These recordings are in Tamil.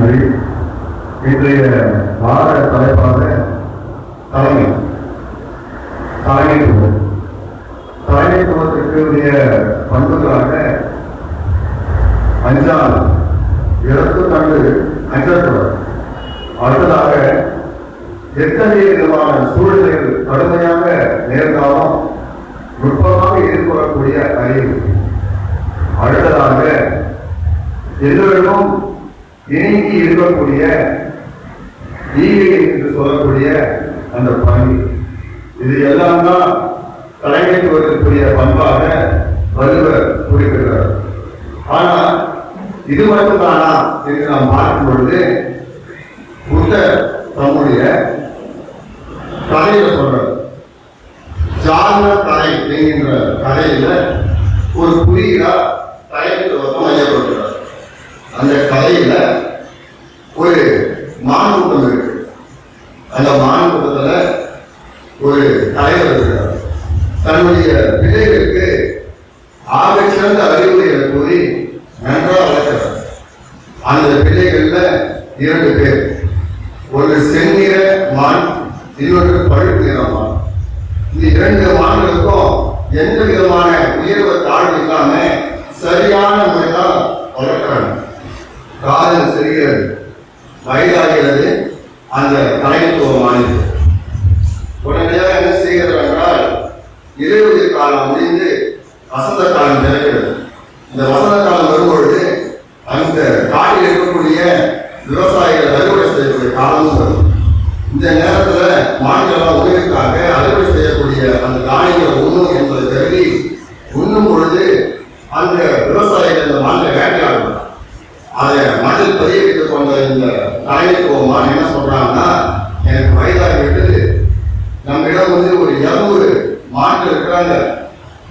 நன்றி. இன்றைய வார தலைப்பாக தலைமைத்துவம். தலைமைத்துவத்திற்குரிய பண்புகளாக அஞ்சால் இறப்பு கண்டு அஞ்சப்படுவர். அடுத்ததாக எத்தகைய விதமான சூழ்நிலைகள் கடுமையாக நேர்ந்தாலும் நுட்பமாக எதிர்கொள்ளக்கூடிய அறிவு. அடுத்ததாக எல்லோரும் இணங்கி இருக்கக்கூடிய ஈகை என்று சொல்லக்கூடிய அந்த பணி. இது எல்லாம் தான் தலைமைத்துவத்திற்குரிய பண்பாக வள்ளுவர் குறிப்பிடுகிறார். ஆனால் இது மட்டும்தானா என்று நாம் பார்க்கும் பொழுது புத்தர் தம்முடைய கதையில சொல்றார். ஜான கதை என்கின்ற கதையில ஒரு குறியீடா தலைமைத்துவம் ஐயப்படுகிறார். அந்த கதையில ஒரு மான் கூட்டம் இருக்கு. அந்த மான் கூட்டத்துல ஒரு தலைவர் இருக்கிறார். தன்னுடைய பிள்ளைகளுக்கு ஆக சிறந்த அறிவுரைகளை கூறி நன்றாக வளர்க்கிறார். அந்த பிள்ளைகள்ல 2 பேர், ஒரு செந்நிற மான், இன்னொரு பழுப்பு நிற மான். இந்த 2 மான்களுக்கும் எந்த விதமான உயர்வு தாழ்வு இல்லாம சரியான முறைதான் வளர்க்கிறாங்க. காதல் செல்கிறது, வயதாகிறது. அந்த தலைமைத்துவமானது உடனடியாக என்ன செய்கிறது என்றால், இலையுதிர் காலம் முடிந்து வசந்த காலம் பிறக்கிறது. இந்த வசந்த காலம் வரும்பொழுது அந்த காட்டில் இருக்கக்கூடிய விவசாயிகள் அறுவடை செய்யக்கூடிய காலமும் வரும். இந்த நேரத்துல மான்களெல்லாம் உயிர்க்காக அறுவடை செய்யக்கூடிய அந்த தானியங்களை உண்ணும் என்பதை கருதி உண்ணும் பொழுது அந்த விவசாயிகள் அந்த மான்களை வேட்டையாடுவாங்க. அதை மண்ணில் பதிய வைத்துக் கொண்ட இந்த தலைமைத்துவமான என்ன சொல்றாங்கன்னா, எனக்கு வயதாகிவிட்டது, நம்மிடம் ஒரு 200 மான்கள் இருக்கிறாங்க,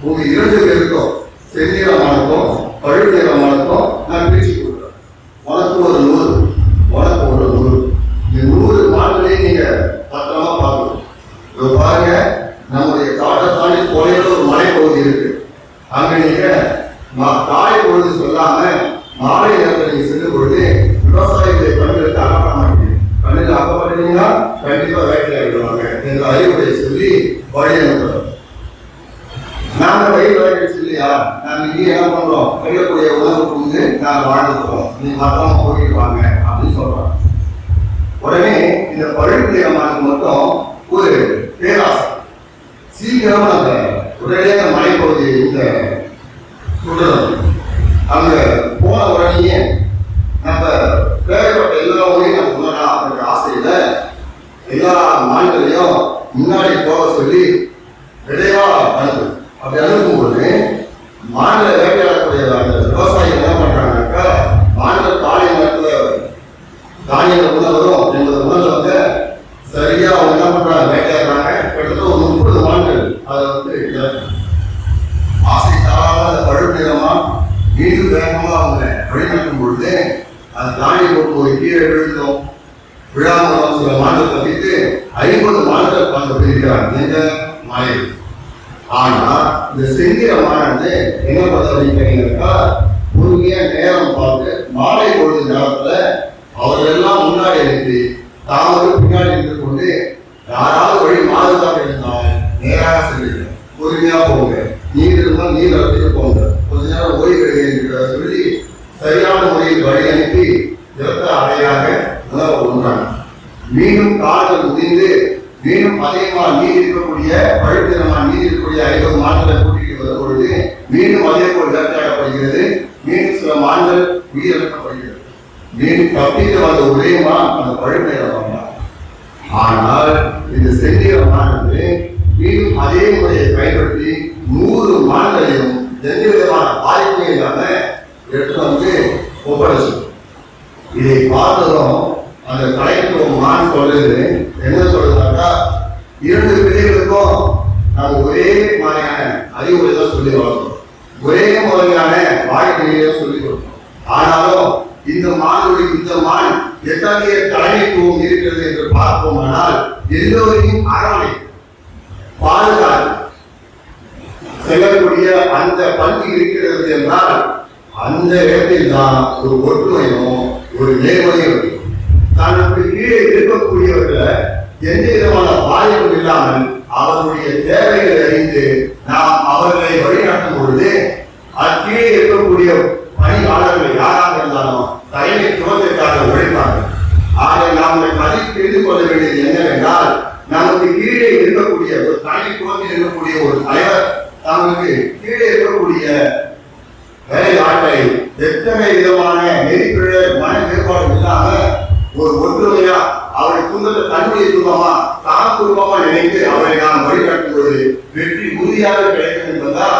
உங்க 2 பேருக்கும் செந்நிறமானதும் பழுப்பு நிறமானதும் நான் பிரிச்சு கொடுக்குறேன். உனக்கு ஒரு 100, உனக்கு ஒரு 100. இந்த 100 மான்களையும் நீங்க பத்திரமா பார்க்கணும். பாருங்க, நம்முடைய காட்டை தாண்டி தொலைவில் ஒரு மலைப்பகுதி இருக்கு. அங்க நீங்க காலை பொழுது சொல்லாம மாலை நேரத்தில் நீங்க செல்லும் பொழுது விவசாயிகளை கண்களுக்கு அகப்பட மாட்டீங்க. கண்ணில் அகப்பட்டீங்கன்னா கண்டிப்பா வேட்டையாடுவாங்க என்ற அறிவுரை சொல்லி வழி அனுப்புறோம். நாங்க வயிறு வேட்டைச்சு இல்லையா, நாங்க இங்கே என்ன பண்றோம், கிடைக்கக்கூடிய உணவு கொண்டு நாங்க வாழ்ந்துக்கிறோம், நீங்க பத்திரமா போயிட்டு வாங்க அப்படின்னு சொல்றோம். உடனே இந்த பழுப்பு நிறமானது மட்டும் ஒரு பேராசை. சீக்கிரம் அந்த உடனடியாக மலைப்பகுதியை இந்த தொடரும். அங்க போன உடனேயே நம்ம பேரப்பட்ட எல்லா ஊரையும் நம்ம உணரலாம் அப்படின்ற ஆசையில எல்லா மான்களையும் முன்னாடி போக சொல்லி விரைவா அனுப்பு. அப்படி அனுப்பும்போது மான்களை வேட்டையாடக்கூடிய அந்த விவசாயிகள் என்ன பண்றாங்கன்னாக்கா, மான்கள் காலை நேரத்தில் தானியங்கள் உணவரும் என்பது உணர்வு சரியா அவங்க என்ன பண்றாங்க, வேட்டையாடுறாங்க. கிட்டத்தட்ட ஒரு 30 மான்கள் அதை ஆசை தாராள அந்த பழுப்பு நிறமா மீண்டும் வேகமா அவங்க வழிநடக்கும் பொழுது அந்த தானியம் போட்டு ஒரு கீழே விழுந்தோம். விழாமலம் சில மான்கள் தப்பித்து 50 மான்கள் பார்த்து போயிருக்கிறாங்க இந்த மலையில். ஆனா இந்த செந்திரமானது என்ன பண்ண அப்படிங்கிறீங்கக்கா, உறுதிய நேரம் பார்த்து மாலை பொழுது நேரத்துல அவர்கள் எல்லாம் முன்னாடி இருந்து தாமரை பின்னாடி இருந்து கொண்டு யாராவது வழி மாறுதாக இருந்தால் நேராக செல்லுங்க, பொறுமையா போங்க, நீர் இருந்தால் நீர் அளவுக்கு போங்க, கொஞ்ச நேரம் ஓய்வு எடுக்க சொல்லி சரியான முறையில் வழி அனுப்பி இறத்த அறையாக உணவு உண்டாங்க. மீண்டும் கால்கள் முடிந்து மீண்டும் அதிகமா நீர் இருக்கக்கூடிய பழுப்பினமான நீர் இருக்கக்கூடிய 50 மான்களை கூட்டிட்டு வரும் பொழுது மீண்டும் அதே போல் வேட்டையாடப்படுகிறது. மீண்டும் சில மான்கள் உயிரிழக்கப்படுகிறது. மீண்டும் தப்பித்து வந்த ஒரே மான் அந்த பழுப்பினமான. ஆனால் இந்த செந்நிறமானது மீண்டும் அதே முறையை பயன்படுத்தி 100 மான்களையும் எந்த விதமான பாதிப்பும் இல்லாம எடுத்து ஒப்படைச்சு. இதை பார்த்ததும் அந்த தலைமைத்துவம் மான் சொல்றது என்ன சொல்றதுனாக்கா, 2 பிள்ளைகளுக்கும் நம்ம ஒரே மாதிரியான அறிவுரை தான் சொல்லி வளர்க்கணும், ஒரே முறையான வாழ்க்கையை சொல்லி கொடுக்கணும். ஆனாலும் இந்த மான் எத்தகைய தலைமைத்துவம் இருக்கிறது என்று பார்ப்போமானால் எல்லோரையும் அரவணை பாதுகாப்பு செல்லக்கூடிய அந்த பண்பு இருக்கிறது என்றால் அந்த இடத்தில் தான் ஒரு ஒற்றுமையும் ஒரு நேர்மையும் தனக்கு கீழே இருக்கக்கூடியவர்களை எந்த விதமான பாயமும் இல்லாமல் அவர்களுடைய தேவைகளை அறிந்து நாம் அவர்களை வழிநடத்தும் பொழுது அக்கீழே இருக்கக்கூடிய பணியாளர்கள் யாராக இருந்தாலும் தலைமை துவத்திற்காக உழைப்பார்கள். ஆக நாம் பதில் தெரிந்து கொள்ள வேண்டியது என்னவென்றால், நமக்கு கீழே இருக்கக்கூடிய ஒரு தலைமை துவத்தில் இருக்கக்கூடிய ஒரு தலைவர் நமக்கு கீழே இருக்கக்கூடிய வேலை ஆட்களை எத்தனை விதமான நெறிப்பிழ மன வேறுபாடு இல்லாம ஒரு ஒற்றுமையா அவரை துன்பத்தை தன்னுடைய துன்பமா தான் துன்பமா நினைத்து அவரை நாம் வழிநடத்துவது வெற்றி உறுதியாக கிடைக்கும் என்பதால்